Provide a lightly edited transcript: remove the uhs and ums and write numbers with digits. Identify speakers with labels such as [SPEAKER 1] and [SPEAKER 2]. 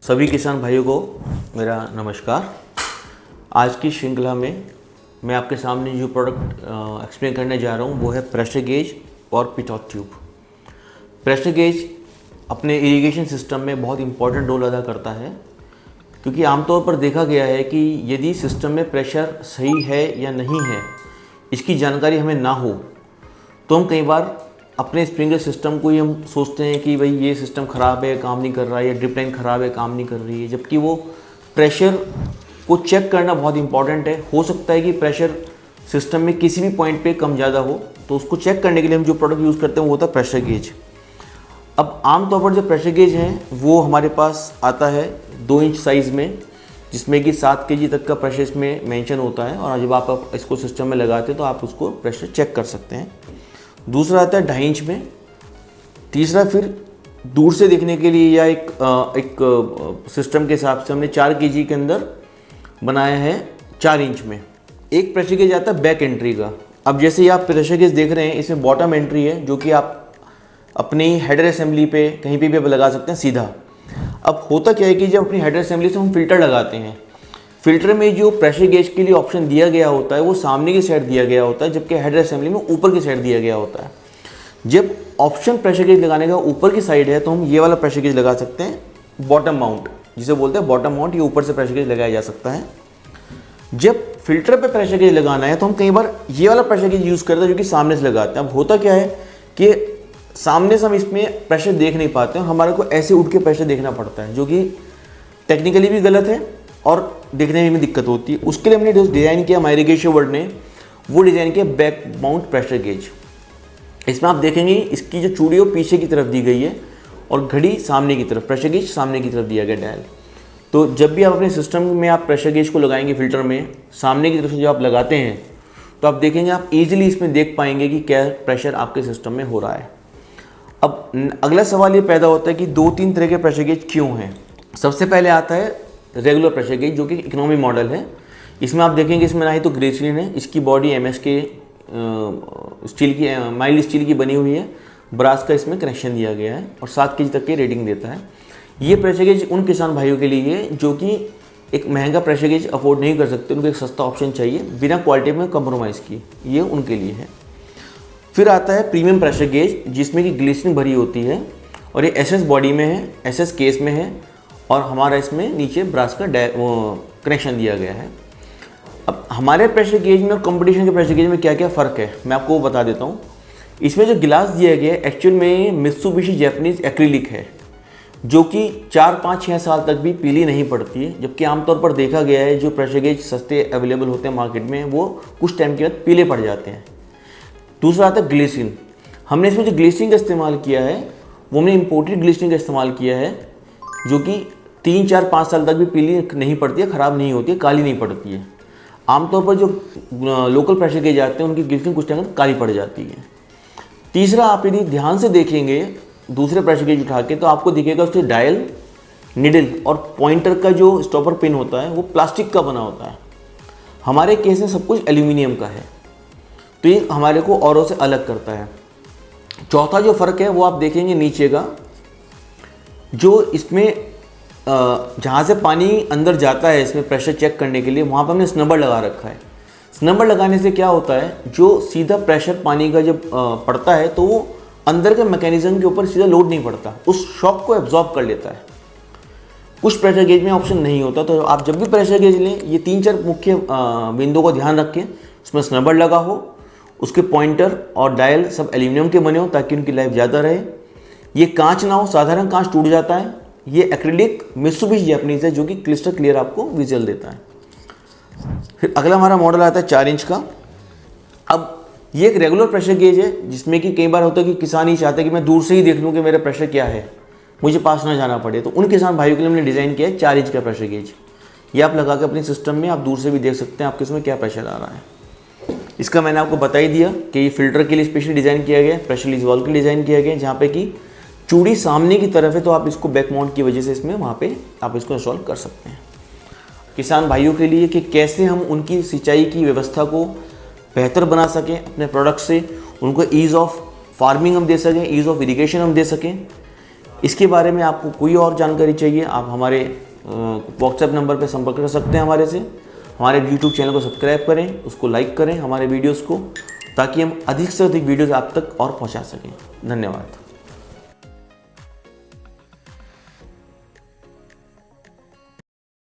[SPEAKER 1] सभी किसान भाइयों को मेरा नमस्कार। आज की श्रृंखला में मैं आपके सामने जो प्रोडक्ट एक्सप्लेन करने जा रहा हूँ वो है प्रेशर गेज और पिटॉट ट्यूब। प्रेशर गेज अपने इरिगेशन सिस्टम में बहुत इंपॉर्टेंट रोल अदा करता है, क्योंकि आमतौर पर देखा गया है कि यदि सिस्टम में प्रेशर सही है या नहीं है, इसकी जानकारी हमें ना हो तो हम कई बार अपने स्प्रिंकलर सिस्टम को ही हम सोचते हैं कि भाई ये सिस्टम ख़राब है, काम नहीं कर रहा है, या ड्रिप लाइन ख़राब है, काम नहीं कर रही है, जबकि वो प्रेशर को चेक करना बहुत इंपॉर्टेंट है। हो सकता है कि प्रेशर सिस्टम में किसी भी पॉइंट पे कम ज़्यादा हो, तो उसको चेक करने के लिए हम जो प्रोडक्ट यूज़ करते हैं वो होता है प्रेशर गेज। अब आमतौर पर जो प्रेशर गेज है वो हमारे पास आता है 2 इंच साइज़ में, जिसमें कि 7 kg तक का प्रेशर इसमें मेंशन होता है, और जब आप इसको सिस्टम में लगाते हैं तो आप उसको प्रेशर चेक कर सकते हैं। दूसरा आता है 2.5 इंच में। तीसरा फिर दूर से देखने के लिए या एक सिस्टम के हिसाब से हमने 4 kg के अंदर बनाया है 4 इंच में। एक प्रेशर गेज आता है बैक एंट्री का। अब जैसे ये आप प्रेशर गेज देख रहे हैं, इसमें बॉटम एंट्री है जो कि आप अपनी हेडर असेंबली पे कहीं पे भी आप लगा सकते हैं सीधा। अब होता क्या है कि जब अपनी हेडर असेंबली से हम फिल्टर लगाते हैं, फिल्टर में जो प्रेशर गेज के लिए ऑप्शन दिया गया होता है वो सामने की साइड दिया गया होता है, जबकि हेडर असेंबली में ऊपर की साइड दिया गया होता है। जब ऑप्शन प्रेशर गेज लगाने का ऊपर की साइड है तो हम ये वाला प्रेशर गेज लगा सकते हैं, बॉटम माउंट जिसे बोलते हैं बॉटम माउंट। ये ऊपर से प्रेशर गेज लगाया जा सकता है। जब फिल्टर पे प्रेशर गेज लगाना है तो हम कई बार ये वाला प्रेशर गेज यूज़ करते हैं जो कि सामने से लगाते हैं। अब होता क्या है कि सामने से हम इसमें प्रेशर देख नहीं पाते हैं, हमारे को ऐसे उठ के प्रेशर देखना पड़ता है, जो कि टेक्निकली भी गलत है और देखने में भी दिक्कत होती है। उसके लिए हमने जो डिज़ाइन किया माइरिगेशन वर्ल्ड ने, वो डिज़ाइन किया बैक माउंट प्रेशर गेज। इसमें आप देखेंगे इसकी जो चूड़ी वो पीछे की तरफ दी गई है और घड़ी सामने की तरफ, प्रेशर गेज सामने की तरफ दिया गया डायल। तो जब भी आप अपने सिस्टम में आप प्रेशर गेज को लगाएंगे फिल्टर में, सामने की तरफ से जो आप लगाते हैं तो आप देखेंगे आप ईजिली इसमें देख पाएंगे कि क्या प्रेशर आपके सिस्टम में हो रहा है। अब अगला सवाल ये पैदा होता है कि 2-3 तरह के प्रेशर गेज क्यों हैं। सबसे पहले आता है रेगुलर प्रेशर गेज, जो कि इकोनॉमी मॉडल है। इसमें आप देखेंगे इसमें ना ही तो ग्लिसरीन है, इसकी बॉडी एमएस के स्टील की, माइल्ड स्टील की बनी हुई है, ब्रास का इसमें कनेक्शन दिया गया है और 7 kg तक की रेटिंग देता है। ये प्रेशर गेज उन किसान भाइयों के लिए है जो कि एक महंगा प्रेशर गेज अफोर्ड नहीं कर सकते, उनको एक सस्ता ऑप्शन चाहिए बिना क्वालिटी में कम्प्रोमाइज़ किए, ये उनके लिए है। फिर आता है प्रीमियम प्रेशर गेज, जिसमें कि ग्लिसरीन भरी होती है और ये एसएस बॉडी में है, एसएस केस में है, और हमारा इसमें नीचे ब्रास का कनेक्शन दिया गया है। अब हमारे प्रेशर गेज में और कंपटीशन के प्रेशर गेज में क्या क्या फ़र्क है मैं आपको वो बता देता हूँ। इसमें जो गिलास दिया गया है एक्चुअल में मित्सुबिशी जैपनीज एक्रिलिक है, जो कि 4-5-6 साल तक भी पीली नहीं पड़ती है, जबकि आमतौर पर देखा गया है जो प्रेशर गेज सस्ते अवेलेबल होते हैं मार्केट में वो कुछ टाइम के बाद पीले पड़ जाते हैं। दूसरा आता है ग्लिसरीन। हमने इसमें जो ग्लिसरीन का इस्तेमाल किया है वो हमने इम्पोर्टेड ग्लिसरीन का इस्तेमाल किया है, जो कि 3-4-5 साल तक भी पीली नहीं पड़ती है, ख़राब नहीं होती है, काली नहीं पड़ती है। आमतौर पर जो लोकल प्रेशर गेज आते हैं उनकी ग्लिसरीन कुछ टाइम तक काली पड़ जाती है। तीसरा, आप यदि ध्यान से देखेंगे दूसरे प्रेशर गेज उठा के तो आपको दिखेगा उसके डायल, निडल और पॉइंटर का जो स्टॉपर पिन होता है वो प्लास्टिक का बना होता है। हमारे केस में सब कुछ एल्यूमिनियम का है, तो ये हमारे को औरों से अलग करता है। चौथा जो फ़र्क है वो आप देखेंगे नीचे का, जो इसमें जहाँ से पानी अंदर जाता है इसमें प्रेशर चेक करने के लिए, वहाँ पर हमने स्नबर लगा रखा है। स्नबर लगाने से क्या होता है, जो सीधा प्रेशर पानी का जब पड़ता है तो वो अंदर के मैकेनिज्म के ऊपर सीधा लोड नहीं पड़ता, उस शॉक को एब्जॉर्ब कर लेता है। कुछ प्रेशर गेज में ऑप्शन नहीं होता। तो आप जब भी प्रेशर गेज लें, ये 3-4 मुख्य बिंदुओं का ध्यान रखें। उसमें स्नबर लगा हो, उसके पॉइंटर और डायल सब एल्यूमिनियम के बने हो ताकि उनकी लाइफ ज़्यादा रहे। ये कांच ना हो, साधारण कांच टूट जाता है। ये एक्रिलिक मित्सुबिशी जैपनीज है जो कि क्लिस्टर क्लियर आपको विजुअल देता है। फिर अगला हमारा मॉडल आता है 4 इंच का। अब ये एक रेगुलर प्रेशर गेज है, जिसमें कि कई बार होता है कि किसान ही चाहते हैं कि मैं दूर से ही देख लूँ कि मेरा प्रेशर क्या है, मुझे पास ना जाना पड़े। तो उन किसान भाइयों के लिए हमने डिज़ाइन किया है 4 इंच का प्रेशर गेज। ये आप लगा के अपने सिस्टम में आप दूर से भी देख सकते हैं आपके इसमें क्या प्रेशर आ रहा है। इसका मैंने आपको बता ही दिया कि ये फिल्टर के लिए स्पेशल डिज़ाइन किया गया है, प्रेशर रिलीज वाल्व के लिए डिज़ाइन किया गया है, जहाँ पे कि चूड़ी सामने की तरफ है तो आप इसको बैक माउंट की वजह से इसमें वहाँ पे आप इसको इंस्टॉल कर सकते हैं। किसान भाइयों के लिए कि कैसे हम उनकी सिंचाई की व्यवस्था को बेहतर बना सकें अपने प्रोडक्ट से, उनको ईज़ ऑफ फार्मिंग हम दे सकें, ईज़ ऑफ इरिगेशन हम दे सकें, इसके बारे में आपको कोई और जानकारी चाहिए, आप हमारे व्हाट्सएप नंबर पर संपर्क कर सकते हैं हमारे से। हमारे यूट्यूब चैनल को सब्सक्राइब करें, उसको लाइक करें हमारे वीडियोज़ को, ताकि हम अधिक से अधिक वीडियोज़ आप तक और पहुँचा सकें। धन्यवाद।